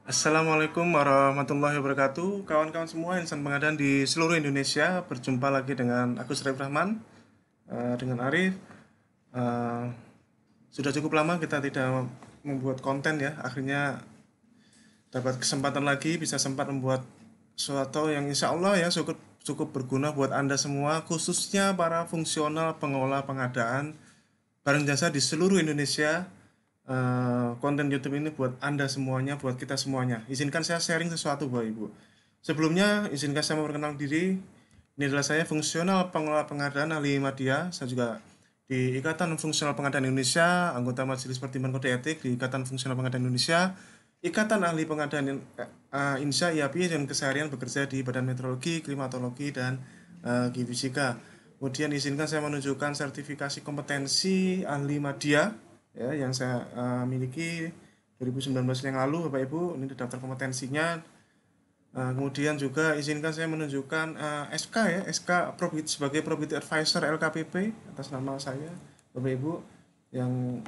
Assalamualaikum warahmatullahi wabarakatuh. Kawan-kawan semua insan pengadaan di seluruh Indonesia, berjumpa lagi dengan aku Syarif Rahman, dengan Arif. Eh, sudah cukup lama kita tidak membuat konten ya. Akhirnya dapat kesempatan lagi, bisa sempat membuat sesuatu yang insya Allah ya cukup cukup berguna buat Anda semua, khususnya para fungsional pengelola pengadaan barang jasa di seluruh Indonesia. Konten YouTube ini buat Anda semuanya, buat kita semuanya. Izinkan saya sharing sesuatu Bapak Ibu. Sebelumnya, izinkan saya memperkenalkan diri. Ini adalah saya fungsional pengelola pengadaan ahli media. Saya juga di Ikatan Fungsional Pengadaan Indonesia, anggota Majelis Pertimbangan Kode Etik di Ikatan Fungsional Pengadaan Indonesia, Ikatan Ahli Pengadaan INSA IAPI, dan keseharian bekerja di Badan Meteorologi, Klimatologi, dan Geofisika. Kemudian izinkan saya menunjukkan sertifikasi kompetensi ahli media ya yang saya miliki 2019 yang lalu Bapak Ibu. Ini daftar kompetensinya. Kemudian juga izinkan saya menunjukkan SK ya, SK sebagai Probity Advisor LKPP atas nama saya Bapak Ibu, yang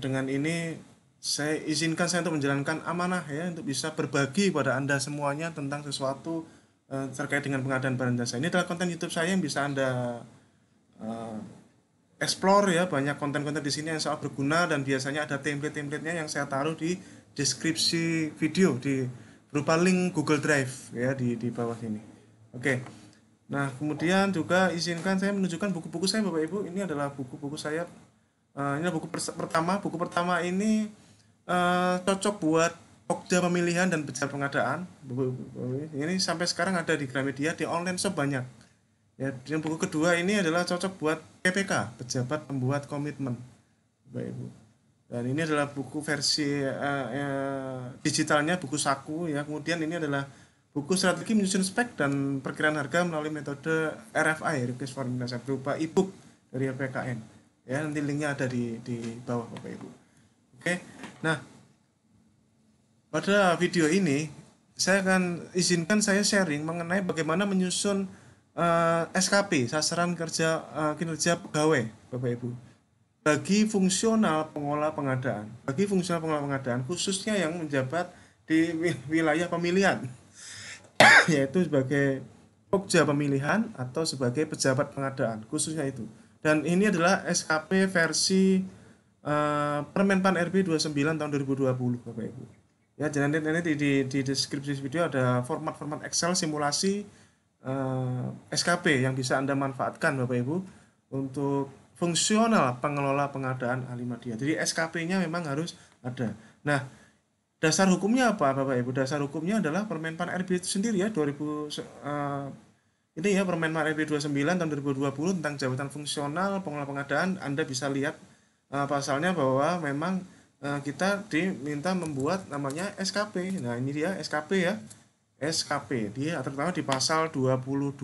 dengan ini saya izinkan saya untuk menjalankan amanah ya, untuk bisa berbagi pada Anda semuanya tentang sesuatu terkait dengan pengadaan barang jasa. Ini adalah konten YouTube saya yang bisa Anda eh, explore ya, banyak konten-konten di sini yang sangat berguna, dan biasanya ada template-templatenya yang saya taruh di deskripsi video di berupa link Google Drive ya di bawah ini. Oke. Nah, kemudian juga izinkan saya menunjukkan buku-buku saya Bapak Ibu. Ini adalah buku-buku saya. Ini adalah pertama. Buku pertama ini cocok buat pokja pemilihan dan pejabat pengadaan. Ini sampai sekarang ada di Gramedia, di online shop banyak. Ya, dan buku kedua ini adalah cocok buat PPK, pejabat pembuat komitmen, Bapak Ibu. Dan ini adalah buku versi digitalnya, buku saku ya. Kemudian ini adalah buku strategi menyusun spek dan perkiraan harga melalui metode RFI, Request for Indonesia, berupa e-book dari LPKN. Ya, nanti linknya ada di bawah Bapak Ibu. Oke. Nah, pada video ini saya akan izinkan saya sharing mengenai bagaimana menyusun SKP, sasaran kerja kinerja pegawai, Bapak Ibu. Bagi fungsional pengelola pengadaan, bagi fungsional pengelola pengadaan khususnya yang menjabat di wilayah pemilihan, yaitu sebagai pokja pemilihan atau sebagai pejabat pengadaan, khususnya itu. Dan ini adalah SKP versi Permenpan RB 29 tahun 2020 Bapak Ibu. Ya, jangan nanti di deskripsi video ada format-format Excel simulasi SKP yang bisa Anda manfaatkan Bapak Ibu untuk fungsional pengelola pengadaan ahli media. Jadi SKP-nya memang harus ada. Nah, dasar hukumnya apa Bapak Ibu? Dasar hukumnya adalah Permenpan RB itu sendiri ya, 2000 ini ya, Permenpan RB 29 tahun 2020 tentang jabatan fungsional pengelola pengadaan. Anda bisa lihat pasalnya bahwa memang kita diminta membuat namanya SKP. Nah, ini dia SKP ya. SKP dia terutama di pasal 22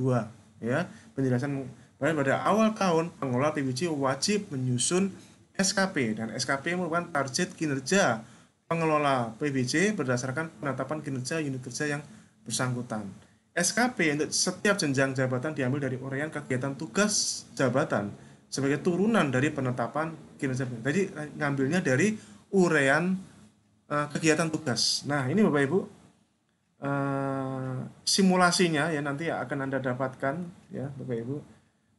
ya, penjelasan pada awal tahun pengelola PBJ wajib menyusun SKP, dan SKP merupakan target kinerja pengelola PBJ berdasarkan penetapan kinerja unit kerja yang bersangkutan. SKP untuk setiap jenjang jabatan diambil dari uraian kegiatan tugas jabatan sebagai turunan dari penetapan kinerja. Jadi ngambilnya dari uraian kegiatan tugas. Nah, ini Bapak Ibu simulasinya ya, nanti akan Anda dapatkan ya Bapak Ibu.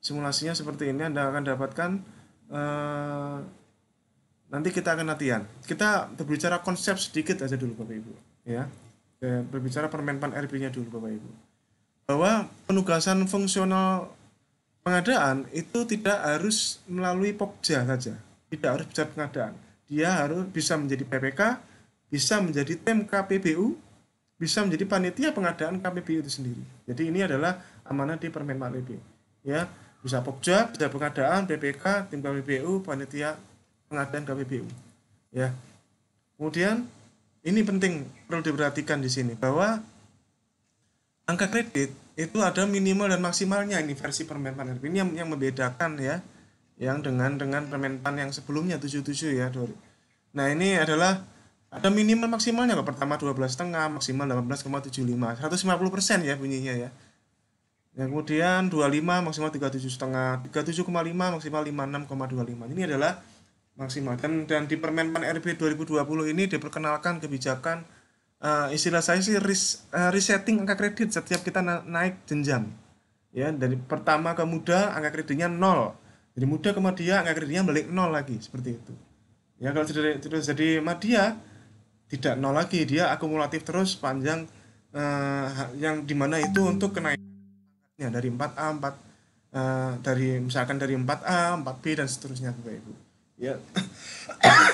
Simulasinya seperti ini, Anda akan dapatkan eh, nanti kita akan latihan. Kita berbicara konsep sedikit aja dulu Bapak Ibu ya. Berbicara Permenpan RB-nya dulu Bapak Ibu. Bahwa penugasan fungsional pengadaan itu tidak harus melalui Pokja saja. Tidak harus pejabat pengadaan. Dia harus bisa menjadi PPK, bisa menjadi tim KPBU, bisa menjadi panitia pengadaan KPBU itu sendiri. Jadi ini adalah amanah di Permen 4 ya, bisa Pokja, bisa pengadaan, PPK, tim KPBU, panitia pengadaan KPBU ya. Kemudian ini penting, perlu diperhatikan di sini bahwa angka kredit itu ada minimal dan maksimalnya. Ini versi Permenpan RB ini yang membedakan ya, yang dengan Permenpan yang sebelumnya 77 ya. Nah, ini adalah ada minimal maksimalnya kok. Pertama 12,5, maksimal 18,75. 150% ya bunyinya ya. Yang kemudian 25 maksimal 37,5, 37,5 maksimal 56,25. Ini adalah maksimal. Dan di Permenpan RB 2020 ini diperkenalkan kebijakan istilah saya sih resetting angka kredit setiap kita naik jenjang. Ya, dari pertama ke muda angka kreditnya nol. Dari muda ke media angka kreditnya balik nol lagi seperti itu. Ya kalau sudah jadi media tidak nol lagi, dia akumulatif terus panjang, yang dimana itu untuk kenaikannya dari 4A 4, dari misalkan dari 4A 4B dan seterusnya Bapak Ibu ya.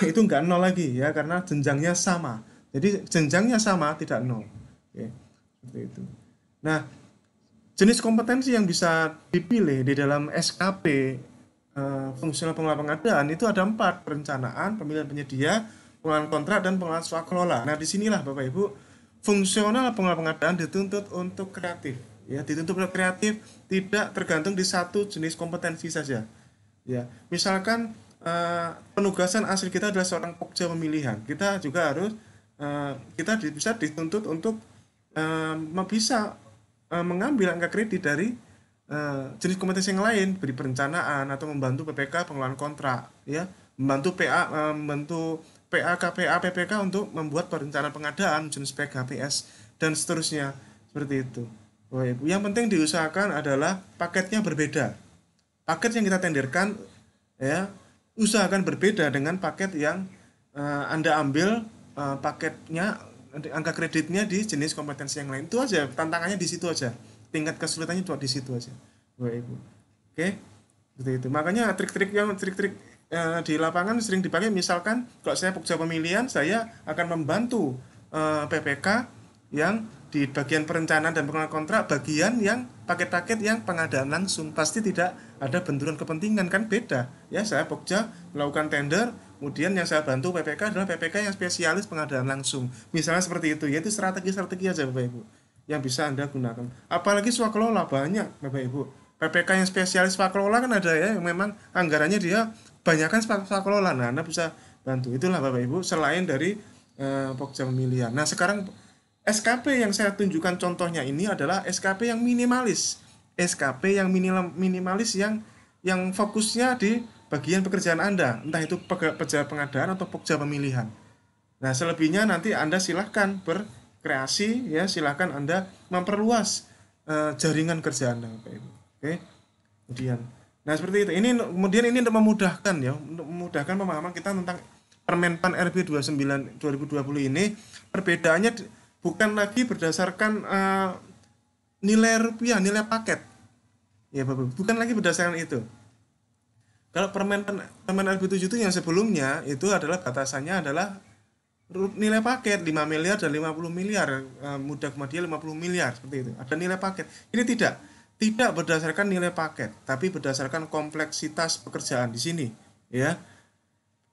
Itu enggak nol lagi ya karena jenjangnya sama, jadi jenjangnya sama tidak nol. Oke, seperti itu. Nah, jenis kompetensi yang bisa dipilih di dalam SKP, fungsional pengelola pengadaan itu ada 4: perencanaan, pemilihan penyedia, pengelolaan kontrak, dan pengelolaan swakelola. Nah, disinilah Bapak Ibu, fungsional pengelola pengadaan dituntut untuk kreatif. Ya, dituntut untuk kreatif, tidak tergantung di satu jenis kompetensi saja. Ya, misalkan penugasan asli kita adalah seorang pokja pemilihan, kita juga harus kita bisa dituntut untuk bisa mengambil angka kredit dari jenis kompetensi yang lain, beri perencanaan atau membantu PPK pengelolaan kontrak, ya, membantu PA, KPA, PPK untuk membuat perencanaan pengadaan jenis PKPS dan seterusnya seperti itu. Yang penting diusahakan adalah paketnya berbeda. Paket yang kita tenderkan ya usahakan berbeda dengan paket yang Anda ambil, paketnya angka kreditnya di jenis kompetensi yang lain. Itu aja tantangannya, di situ aja. Tingkat kesulitannya cuma di situ aja. Bapak Ibu. Oke? Seperti itu. Makanya trik-trik di lapangan sering dipakai, misalkan kalau saya pokja pemilihan, saya akan membantu PPK yang di bagian perencanaan dan pengelolaan kontrak, bagian yang paket-paket yang pengadaan langsung. Pasti tidak ada benturan kepentingan, kan beda ya. Saya pokja melakukan tender, kemudian yang saya bantu PPK adalah PPK yang spesialis pengadaan langsung, misalnya seperti itu. Yaitu strategi-strategi aja Bapak Ibu yang bisa Anda gunakan. Apalagi swakelola banyak Bapak Ibu. PPK yang spesialis swakelola kan ada ya, yang memang anggarannya dia banyakkan swakelola. Nah, Anda bisa bantu. Itulah Bapak Ibu, selain dari pokja pemilihan. Nah, sekarang SKP yang saya tunjukkan contohnya ini adalah SKP yang minimalis. SKP yang minimalis yang fokusnya di bagian pekerjaan Anda, entah itu pekerja pengadaan atau pokja pemilihan. Nah, selebihnya nanti Anda silahkan berkreasi ya, silahkan Anda memperluas jaringan kerja Anda, Bapak Ibu. Oke. Kemudian, nah seperti itu. Kemudian ini untuk memudahkan ya, untuk memudahkan pemahaman kita tentang Permenpan RB 29 2020 ini. Perbedaannya bukan lagi berdasarkan nilai rupiah, nilai paket. Ya Bapak, bukan lagi berdasarkan itu. Kalau Permen RB 7 itu yang sebelumnya itu adalah batasannya adalah nilai paket 5 miliar dan 50 miliar, mudah kemudian 50 miliar seperti itu. Ada nilai paket. Ini tidak berdasarkan nilai paket, tapi berdasarkan kompleksitas pekerjaan di sini, ya.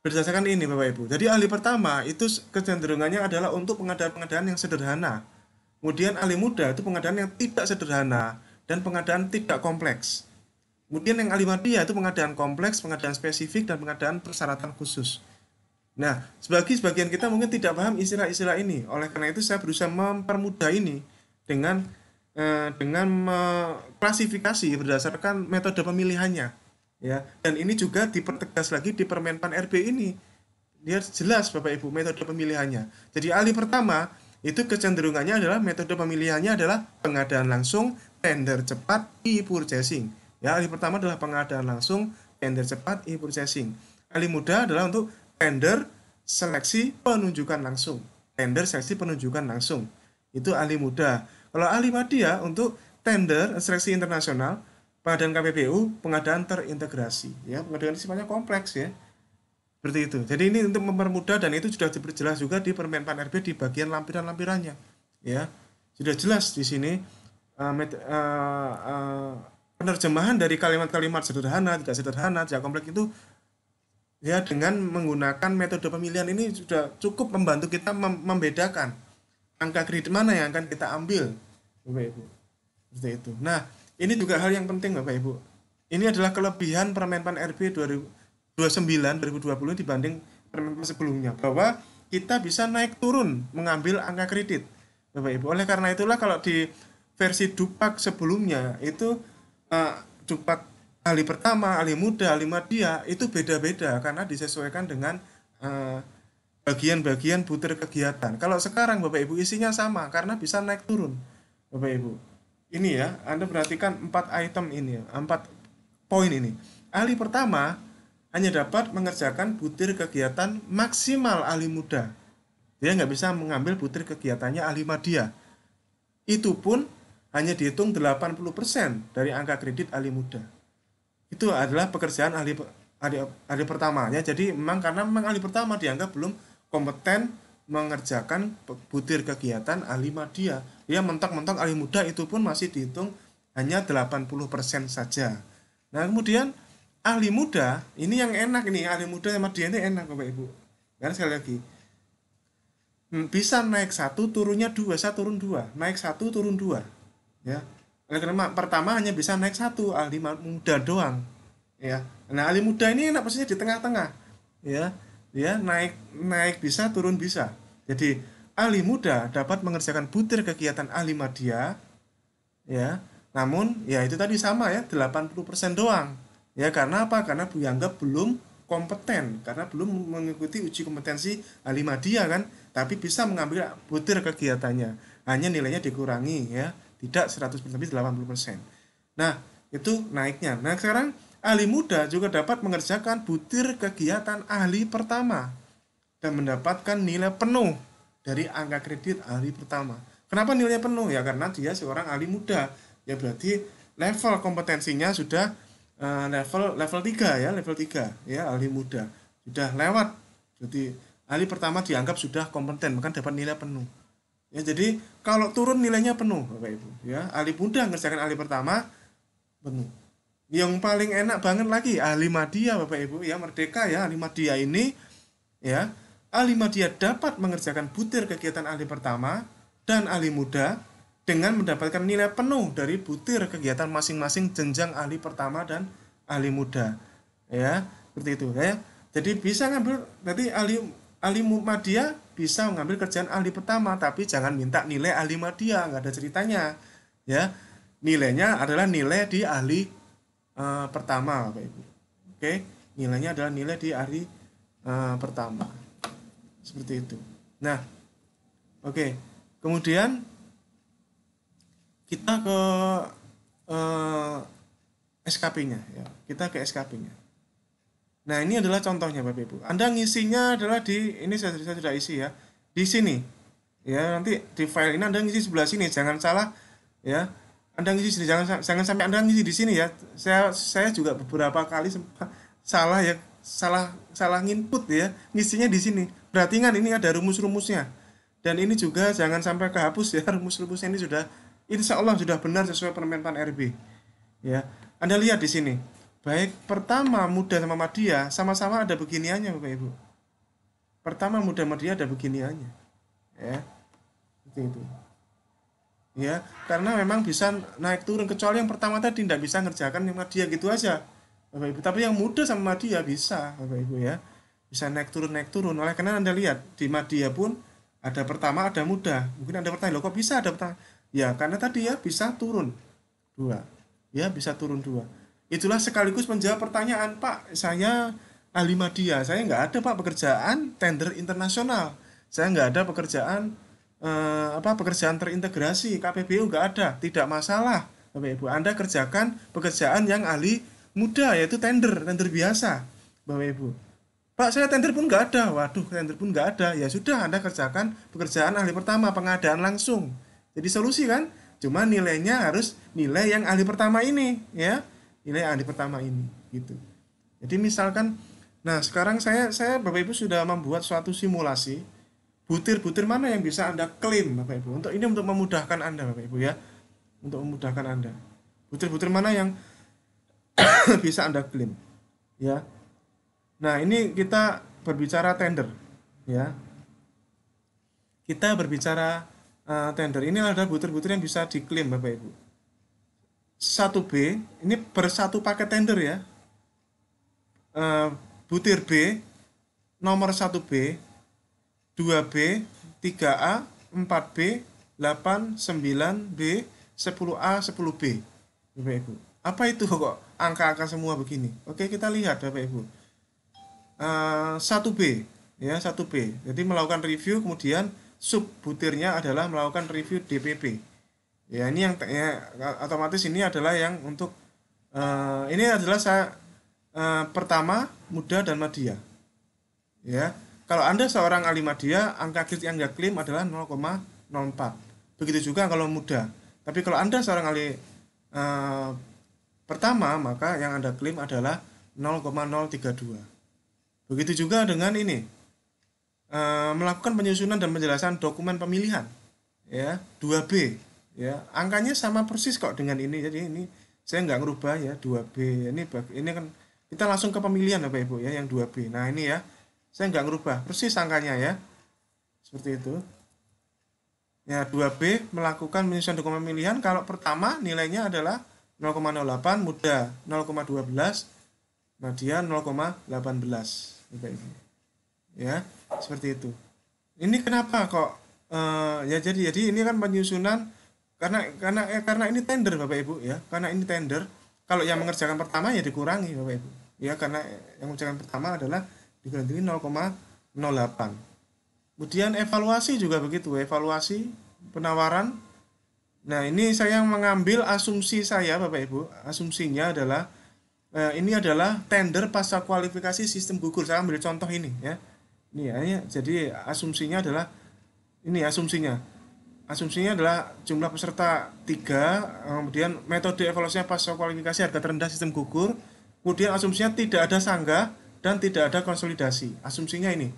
Berdasarkan ini Bapak Ibu. Jadi ahli pertama itu kecenderungannya adalah untuk pengadaan-pengadaan yang sederhana. Kemudian ahli muda itu pengadaan yang tidak sederhana dan pengadaan tidak kompleks. Kemudian yang ahli media itu pengadaan kompleks, pengadaan spesifik, dan pengadaan persyaratan khusus. Nah, sebagian kita mungkin tidak paham istilah-istilah ini. Oleh karena itu saya berusaha mempermudah ini dengan klasifikasi berdasarkan metode pemilihannya. Ya, dan ini juga dipertegas lagi di Permenpan RB ini. Dia jelas Bapak Ibu metode pemilihannya. Jadi ahli pertama itu kecenderungannya adalah metode pemilihannya adalah pengadaan langsung, tender cepat, e-purchasing. Ya, ahli pertama adalah pengadaan langsung, tender cepat, e-purchasing. Ahli muda adalah untuk tender, seleksi, penunjukan langsung. Tender, seleksi, penunjukan langsung. Itu ahli muda. Kalau ahli media untuk tender, seleksi internasional, pengadaan KPBU, pengadaan terintegrasi. Ya, pengadaan sifatnya kompleks ya. Seperti itu. Jadi ini untuk mempermudah, dan itu sudah diperjelas juga di Permenpan RB di bagian lampiran-lampirannya. Ya, sudah jelas di sini penerjemahan dari kalimat-kalimat sederhana, tidak kompleks itu ya, dengan menggunakan metode pemilihan ini sudah cukup membantu kita membedakan angka kredit mana yang akan kita ambil, Bapak Ibu. Seperti itu. Nah, ini juga hal yang penting Bapak Ibu. Ini adalah kelebihan Permenpan RB 2020 dibanding Permenpan sebelumnya, bahwa kita bisa naik turun mengambil angka kredit, Bapak Ibu. Oleh karena itulah kalau di versi Dupak sebelumnya itu Dupak ahli pertama, ahli muda, ahli media itu beda-beda karena disesuaikan dengan bagian-bagian butir kegiatan. Kalau sekarang Bapak Ibu isinya sama karena bisa naik turun. Bapak Ibu. Ini ya, Anda perhatikan 4 item ini ya, 4 poin ini. Ahli pertama hanya dapat mengerjakan butir kegiatan maksimal ahli muda. Dia nggak bisa mengambil butir kegiatannya ahli madya. Itu pun hanya dihitung 80% dari angka kredit ahli muda. Itu adalah pekerjaan ahli pertamanya. Jadi memang karena memang ahli pertama dianggap belum kompeten mengerjakan butir kegiatan ahli madya. Dia mentok-mentok ahli muda itu pun masih dihitung hanya 80% saja. Nah, kemudian ahli muda ini yang enak ini, ahli muda sama dia ini enak Bapak Ibu. Karena sekali lagi bisa naik satu turunnya dua, saya turun dua, naik satu turun dua, ya. Oleh karena pertama hanya bisa naik satu ahli muda doang, ya. Nah ahli muda ini enak posisinya di tengah-tengah, ya. Dia naik naik bisa turun bisa. Jadi ahli muda dapat mengerjakan butir kegiatan ahli madya, ya. Namun ya itu tadi sama ya 80% doang. Ya karena apa? Karena dianggap belum kompeten, karena belum mengikuti uji kompetensi ahli madya kan, tapi bisa mengambil butir kegiatannya. Hanya nilainya dikurangi ya, tidak 100% tapi 80%. Nah, itu naiknya. Nah, sekarang ahli muda juga dapat mengerjakan butir kegiatan ahli pertama dan mendapatkan nilai penuh dari angka kredit ahli pertama. Kenapa nilainya penuh? Ya karena dia seorang ahli muda. Ya berarti level kompetensinya sudah level 3 ya, level 3 ya, ahli muda. Sudah lewat. Jadi ahli pertama dianggap sudah kompeten, maka dapat nilai penuh. Ya jadi kalau turun nilainya penuh Bapak Ibu, ya. Ahli muda mengerjakan ahli pertama penuh. Yang paling enak banget lagi ahli madya Bapak Ibu, ya merdeka ya, ahli madya ini ya. Ahli madya dapat mengerjakan butir kegiatan ahli pertama dan ahli muda dengan mendapatkan nilai penuh dari butir kegiatan masing-masing jenjang ahli pertama dan ahli muda. Ya, seperti itu ya. Jadi bisa ngambil, berarti ahli madya bisa mengambil kerjaan ahli pertama, tapi jangan minta nilai ahli madya, nggak ada ceritanya. Ya, nilainya adalah nilai di ahli pertama, Bapak Ibu. Oke, nilainya adalah nilai di ahli pertama. Seperti itu. Nah, oke. Kemudian kita ke SKP-nya ya. Kita ke SKP-nya. Nah, ini adalah contohnya Bapak Ibu. Anda ngisinya adalah di ini saya sudah isi ya. Di sini. Ya, nanti di file ini Anda ngisi sebelah sini, jangan salah ya. Anda ngisi sini, jangan sampai Anda ngisi di sini ya. Saya juga beberapa kali salah ya, salah nginput ya. Ngisinya di sini. Berarti kan ini ada rumus-rumusnya. Dan ini juga jangan sampai kehapus ya, rumus-rumusnya ini sudah insya Allah sudah benar sesuai Permenpan RB. Ya, Anda lihat di sini. Baik pertama muda sama madya sama-sama ada beginiannya Bapak Ibu. Pertama muda madya ada beginiannya. Ya. Seperti itu. Ya, karena memang bisa naik turun, kecuali yang pertama tadi tidak bisa ngerjakan yang madya gitu aja. Bapak Ibu, tapi yang muda sama madya bisa Bapak Ibu ya. Bisa naik turun. Oleh karena Anda lihat di madya pun ada pertama ada muda. Mungkin Anda bertanya, loh kok bisa ada pertama? Ya, karena tadi ya bisa turun 2. Ya, bisa turun 2. Itulah sekaligus menjawab pertanyaan, Pak, saya ahli madya, saya nggak ada Pak pekerjaan tender internasional, saya nggak ada pekerjaan pekerjaan terintegrasi KPBU, nggak ada, tidak masalah Bapak Ibu, Anda kerjakan pekerjaan yang ahli muda, yaitu tender biasa Bapak Ibu. Pak, saya tender pun nggak ada. Waduh, tender pun nggak ada. Ya sudah, Anda kerjakan pekerjaan ahli pertama, pengadaan langsung. Jadi solusi kan? Cuma nilainya harus nilai yang ahli pertama ini, ya. Nilai ahli pertama ini, gitu. Jadi misalkan, nah sekarang saya Bapak Ibu sudah membuat suatu simulasi butir-butir mana yang bisa Anda klaim Bapak Ibu. Untuk memudahkan Anda Bapak Ibu ya. Untuk memudahkan Anda. Butir-butir mana yang bisa Anda klaim, ya. Nah, ini kita berbicara tender, ya. Kita berbicara tender. Ini adalah butir-butir yang bisa diklaim, Bapak Ibu. 1B, ini bersatu paket tender ya. Butir B, nomor 1B, 2B, 3A, 4B, 8, 9B, 10A, 10B. Bapak Ibu. Apa itu kok angka-angka semua begini? Oke, kita lihat Bapak Ibu. 1B. ya 1B. Jadi melakukan review, kemudian sub butirnya adalah melakukan review DPP. Ya ini yang ya, otomatis ini adalah yang untuk ini adalah saya pertama muda dan media. Ya, kalau Anda seorang ahli media, angka kredit yang Anda klaim adalah 0,04. Begitu juga kalau muda. Tapi kalau Anda seorang ahli pertama, maka yang Anda klaim adalah 0,032. Begitu juga dengan ini, melakukan penyusunan dan penjelasan dokumen pemilihan, ya 2B, ya angkanya sama persis kok dengan ini. Jadi ini saya nggak ngerubah ya 2B. Ini kan kita langsung ke pemilihan Bapak Ibu ya yang 2B. Nah ini ya saya nggak ngerubah persis angkanya ya seperti itu. Ya 2B melakukan penyusunan dokumen pemilihan. Kalau pertama nilainya adalah 0,08, muda 0,12, media 0,18 Bapak Ibu. Ya seperti itu. Ini kenapa kok ya jadi ini kan penyusunan karena ini tender Bapak Ibu ya, karena ini tender. Kalau yang mengerjakan pertama ya dikurangi Bapak Ibu ya, karena yang mengerjakan pertama adalah dikurangi 0,08. Kemudian evaluasi juga begitu, evaluasi penawaran. Nah ini saya mengambil asumsi saya Bapak Ibu, asumsinya adalah ini adalah tender pasca kualifikasi sistem gugur. Saya ambil contoh ini ya. Ini ya, jadi asumsinya adalah ini asumsinya. Asumsinya adalah jumlah peserta 3, kemudian metode evaluasinya pasca kualifikasi harga terendah sistem gugur, kemudian asumsinya tidak ada sanggah dan tidak ada konsolidasi. Asumsinya ini.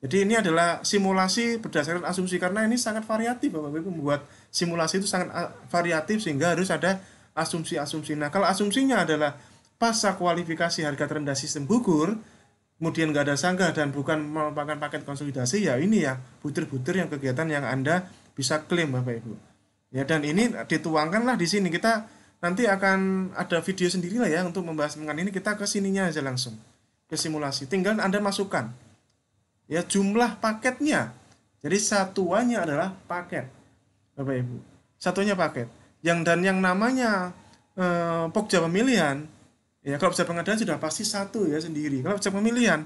Jadi ini adalah simulasi berdasarkan asumsi karena ini sangat variatif Bapak Ibu, membuat simulasi itu sangat variatif sehingga harus ada asumsi-asumsi. Nah, kalau asumsinya adalah pasca kualifikasi harga terendah sistem gugur, kemudian nggak ada sanggah dan bukan merupakan paket konsolidasi, ya ini ya butir-butir yang kegiatan yang Anda bisa klaim Bapak Ibu. Ya dan ini dituangkanlah di sini. Kita nanti akan ada video sendiri lah ya untuk membahas mengenai ini. Kita ke sininya aja langsung ke simulasi. Tinggal Anda masukkan ya jumlah paketnya. Jadi satuannya adalah paket Bapak Ibu. Satunya paket. Yang namanya pokja pemilihan. Ya, kalau peserta pengadaan sudah pasti satu ya sendiri. Kalau peserta pemilihan,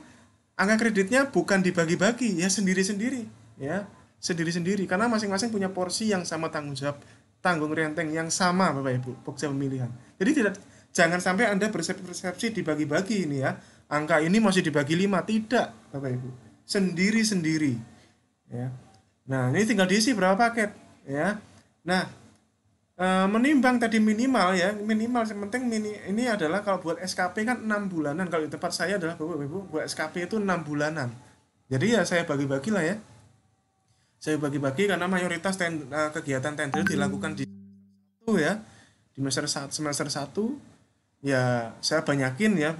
angka kreditnya bukan dibagi-bagi ya sendiri-sendiri ya, sendiri-sendiri karena masing-masing punya porsi yang sama, tanggung jawab, tanggung renteng yang sama Bapak Ibu, peserta pemilihan. Jadi jangan sampai Anda persepsi dibagi-bagi ini ya. Angka ini masih dibagi 5, tidak Bapak Ibu. Sendiri-sendiri ya. Nah, ini tinggal diisi berapa paket ya. Nah, menimbang tadi minimal ya, minimal yang penting ini adalah kalau buat SKP kan 6 bulanan. Kalau di tempat saya adalah Bapak Ibu buat SKP itu 6 bulanan. Jadi ya saya bagi-bagi lah ya. Saya bagi-bagi karena mayoritas kegiatan tender dilakukan di itu ya. Di semester 1 ya saya banyakin ya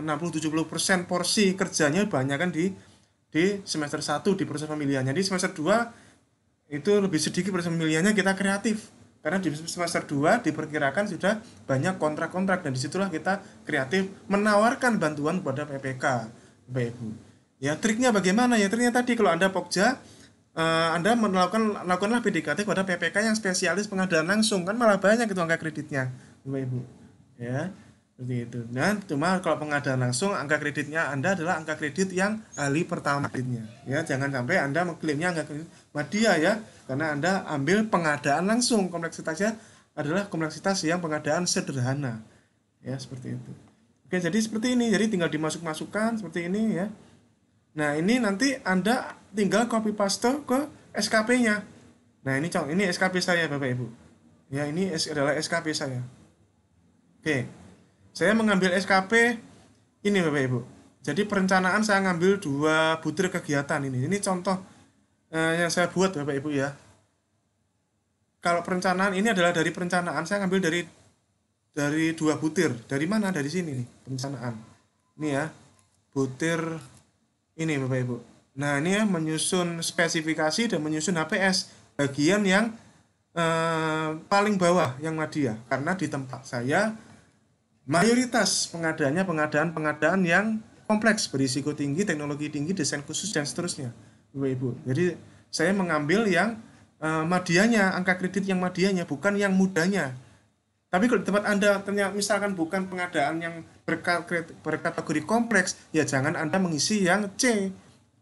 60-70% porsi kerjanya banyakan di semester 1 di proses pemilihan. Jadi semester 2 itu lebih sedikit proses pemilihannya, kita kreatif. Karena di semester 2 diperkirakan sudah banyak kontrak-kontrak dan disitulah kita kreatif menawarkan bantuan kepada PPK Bapak Ibu. Ya triknya bagaimana ya? Triknya tadi kalau Anda Pokja, Anda melakukanlah PDKT kepada PPK yang spesialis pengadaan langsung, kan malah banyak itu angka kreditnya Bapak Ibu. Ya seperti itu. Dan cuma kalau pengadaan langsung angka kreditnya Anda adalah angka kredit yang ahli pertama kreditnya. Ya jangan sampai Anda mengklaimnya angka kredit media ya, karena Anda ambil pengadaan langsung, kompleksitasnya adalah kompleksitas yang pengadaan sederhana. Ya seperti itu. Oke, jadi seperti ini. Jadi tinggal dimasukkan seperti ini ya. Nah, ini nanti Anda tinggal copy paste ke SKP-nya. Nah, ini SKP saya Bapak Ibu. Ya, ini adalah SKP saya. Oke. Saya mengambil SKP ini Bapak Ibu. Jadi perencanaan saya ngambil 2 butir kegiatan ini. Ini contoh yang saya buat Bapak Ibu ya. Kalau perencanaan ini adalah dari perencanaan saya ngambil dari 2 butir. Dari mana? Dari sini nih, perencanaan. Ini ya. Butir ini Bapak Ibu. Nah, ini ya menyusun spesifikasi dan menyusun HPS bagian yang paling bawah yang media. Karena di tempat saya mayoritas pengadaan yang kompleks, berisiko tinggi, teknologi tinggi, desain khusus dan seterusnya Bapak Ibu. Jadi saya mengambil yang medianya, angka kredit yang medianya, bukan yang mudanya. Tapi kalau di tempat Anda ternyata misalkan bukan pengadaan yang berkategori kompleks, ya jangan Anda mengisi yang C,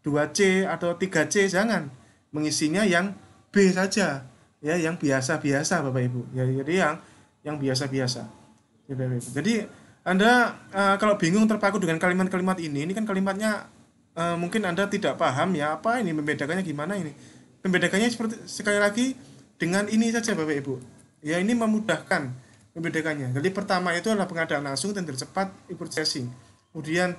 2C atau 3C, jangan. Mengisinya yang B saja, ya, yang biasa-biasa Bapak Ibu. Ya, jadi yang biasa-biasa. Ya, Bapak Ibu. Jadi Anda kalau bingung terpaku dengan kalimat-kalimat ini kan kalimatnya mungkin Anda tidak paham ya, apa ini membedakannya gimana ini. Membedakannya seperti sekali lagi dengan ini saja Bapak Ibu. Ya, ini memudahkan membedakannya. Jadi pertama itu adalah pengadaan langsung, tender cepat, e-purchasing. Kemudian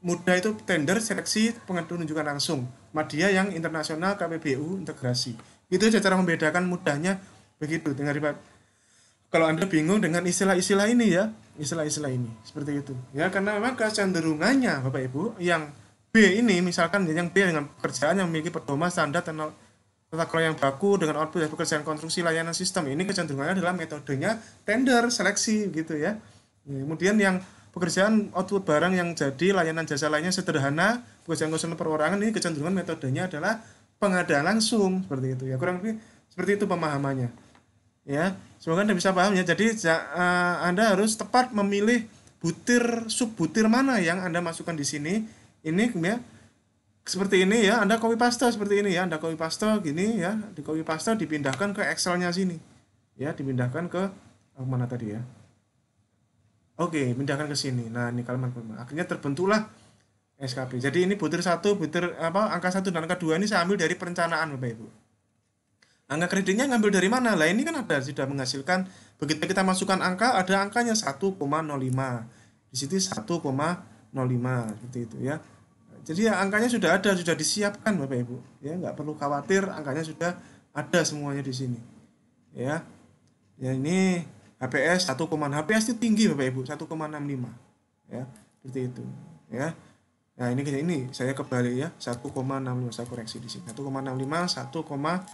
mudah itu tender, seleksi, penunjukan langsung. Madya yang internasional, KPBU, integrasi. Itu aja cara membedakan mudahnya begitu. Dengan kalau Anda bingung dengan istilah-istilah ini ya, istilah-istilah ini seperti itu. Ya, karena memang kecenderungannya Bapak Ibu yang B ini, misalkan yang B dengan pekerjaan yang memiliki pedoman standar tata kelola yang baku dengan output dari pekerjaan konstruksi layanan sistem, ini kecenderungannya adalah metodenya tender, seleksi gitu ya. Kemudian yang pekerjaan output barang yang jadi layanan jasa lainnya sederhana, pekerjaan konsultan perorangan, ini kecenderungan metodenya adalah pengadaan langsung, seperti itu ya. Kurang lebih seperti itu pemahamannya. Ya, semoga Anda bisa paham ya. Jadi Anda harus tepat memilih sub butir mana yang Anda masukkan di sini. Ini ya, seperti ini ya, Anda copy paste seperti ini ya, Anda copy paste gini ya, di copy paste dipindahkan ke Excel-nya sini. Ya, dipindahkan ke mana tadi ya? Oke, pindahkan ke sini. Nah, ini kalimat. Akhirnya terbentuklah SKP. Jadi ini butir 1, butir angka 1 dan angka 2 ini saya ambil dari perencanaan Bapak Ibu. Angka kreditnya ngambil dari mana? Lah ini kan ada sudah menghasilkan, begitu kita masukkan angka ada angkanya 1,05. Di situ 1,05 seperti itu ya. Jadi ya, angkanya sudah ada, sudah disiapkan Bapak Ibu. Ya, nggak perlu khawatir, angkanya sudah ada semuanya di sini. Ya. Ya, ini HPS 1, HPS itu tinggi Bapak Ibu, 1,65. Ya, seperti itu, ya. Nah, ini saya kebalik ya, 1,65, saya koreksi di sini. 1,65,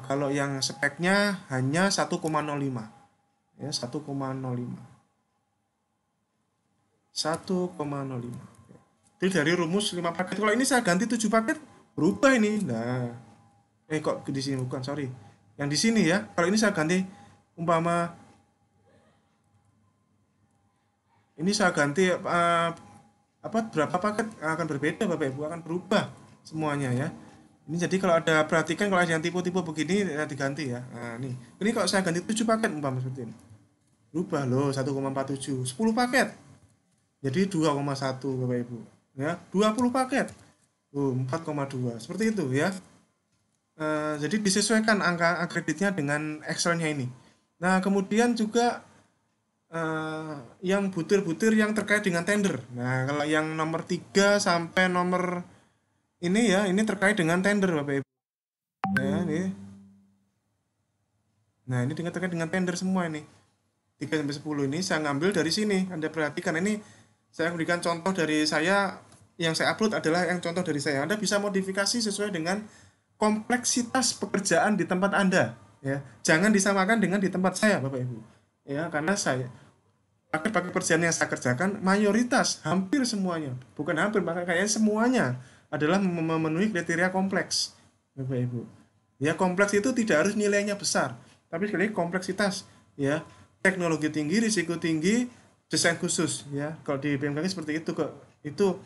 kalau yang speknya hanya 1,05. Ya, 1,05. 1,05. Jadi dari rumus 5 paket, kalau ini saya ganti 7 paket, berubah ini. Nah, kok di sini bukan, sorry. Yang di sini ya, kalau ini saya ganti umpama ini saya ganti berapa paket akan berbeda Bapak Ibu, akan berubah semuanya ya. Ini jadi kalau ada perhatikan, kalau ada yang tipe-tipe begini diganti ya. Nah, ini kalau saya ganti 7 paket umpama seperti ini. Berubah loh 1,47, 10 paket. Jadi 2,1 Bapak Ibu. Ya, 20 paket. 4,2. Seperti itu ya. Jadi disesuaikan angka kreditnya dengan Excel-nya ini. Nah, kemudian juga yang butir-butir yang terkait dengan tender. Nah, kalau yang nomor 3 sampai nomor ini ya, ini terkait dengan tender Bapak Ibu. Ya, ini. Nah, ini terkait dengan tender semua ini. 3 sampai 10 ini saya ngambil dari sini. Anda perhatikan ini saya berikan contoh dari saya, yang saya upload adalah yang contoh dari saya. Anda bisa modifikasi sesuai dengan kompleksitas pekerjaan di tempat Anda, ya. Jangan disamakan dengan di tempat saya, Bapak Ibu. Ya, karena saya pakai pekerjaan yang saya kerjakan mayoritas hampir semuanya, bukan hampir, bahkan kayaknya semuanya adalah memenuhi kriteria kompleks, Bapak Ibu. Ya, kompleks itu tidak harus nilainya besar, tapi sekali lagi kompleksitas, ya. Teknologi tinggi, risiko tinggi, desain khusus, ya. Kalau di BMKG seperti itu kok. Itu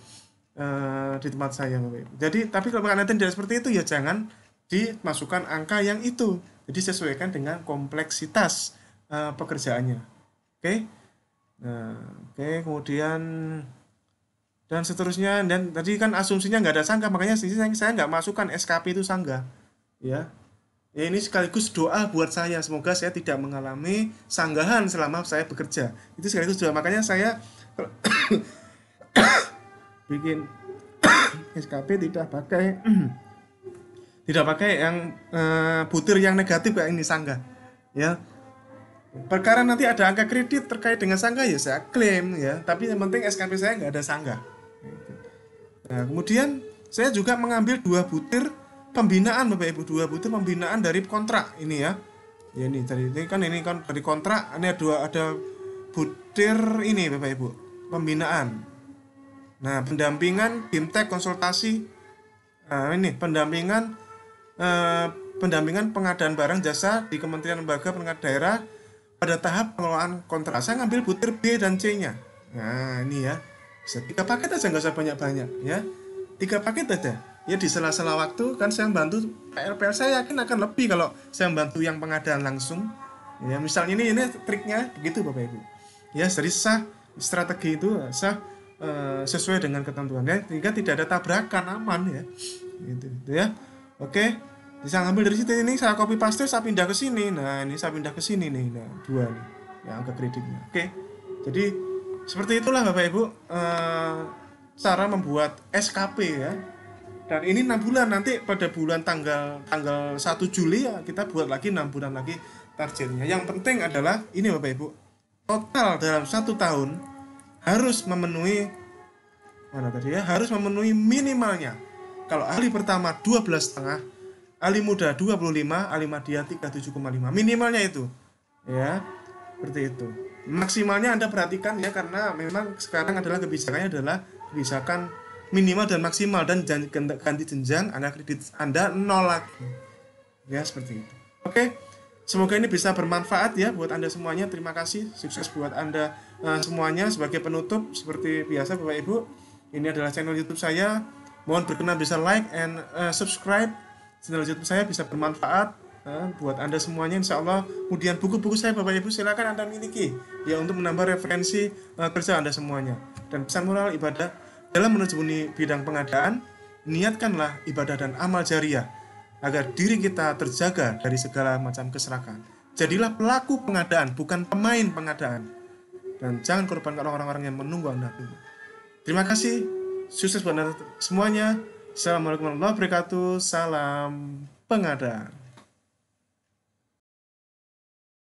di tempat saya Bapak Ibu. Jadi tapi kalau nanti tidak seperti itu ya jangan dimasukkan angka yang itu. Jadi sesuaikan dengan kompleksitas pekerjaannya. Oke. Nah, kemudian dan seterusnya, dan tadi kan asumsinya nggak ada sangga, makanya saya nggak masukkan SKP itu sangga. Ya. Ya, ini sekaligus doa buat saya, semoga saya tidak mengalami sanggahan selama saya bekerja. Itu sekaligus doa, makanya saya bikin SKP tidak pakai yang butir yang negatif kayak ini sangga, ya. Perkara nanti ada angka kredit terkait dengan sangga ya saya klaim ya, tapi yang penting SKP saya nggak ada sangga. Nah, kemudian saya juga mengambil 2 butir pembinaan Bapak Ibu, 2 butir pembinaan dari kontrak ini ya. Ya ini kan dari kontrak, ini ada butir ini Bapak Ibu, pembinaan. Nah, pendampingan BIMTEK konsultasi. Nah, ini pendampingan pengadaan barang jasa di Kementerian Lembaga Perangkat Daerah pada tahap pengelolaan kontrak. Saya ngambil butir B dan C-nya. Nah, ini ya. Bisa 3 paket aja, nggak usah banyak-banyak ya. 3 paket aja. Ya di sela-sela waktu kan saya bantu PL-PL, saya yakin akan lebih kalau saya bantu yang pengadaan langsung. Ya misalnya ini triknya begitu Bapak Ibu. Ya jadi sah strategi itu sah sesuai dengan ketentuannya sehingga tidak ada tabrakan, aman ya. Gitu ya. Oke. Bisa ngambil dari situ, ini saya copy paste, saya pindah ke sini. Nah, ini saya pindah ke sini nih. Nah, 2 nih yang angka kreditnya. Oke. Jadi seperti itulah Bapak Ibu cara membuat SKP ya. Dan ini 6 bulan, nanti pada bulan tanggal 1 Juli ya kita buat lagi 6 bulan lagi targetnya. Yang penting adalah ini Bapak Ibu, total dalam 1 tahun harus memenuhi harus memenuhi minimalnya. Kalau ahli pertama 12,5, ahli muda 25, ahli media 37,5. Minimalnya itu. Ya, seperti itu. Maksimalnya Anda perhatikan ya, karena memang sekarang adalah kebijakannya adalah kebijakan minimal dan maksimal, dan ganti jenjang Anda kredit Anda 0 lagi. Ya, seperti itu. Oke. Semoga ini bisa bermanfaat ya buat Anda semuanya. Terima kasih. Sukses buat Anda semuanya. Sebagai penutup seperti biasa Bapak Ibu, ini adalah channel YouTube saya. Mohon berkenan bisa like and subscribe channel YouTube saya, bisa bermanfaat buat Anda semuanya insya Allah. Kemudian buku-buku saya Bapak Ibu silakan Anda miliki ya untuk menambah referensi kerja Anda semuanya. Dan pesan moral ibadah dalam menuju bidang pengadaan, niatkanlah ibadah dan amal jariah agar diri kita terjaga dari segala macam keserakahan. Jadilah pelaku pengadaan, bukan pemain pengadaan. Dan jangan korbankan orang-orang yang menunggu Anda. Terima kasih. Sukses buat Anda semuanya. Assalamualaikum warahmatullahi wabarakatuh. Salam pengadaan.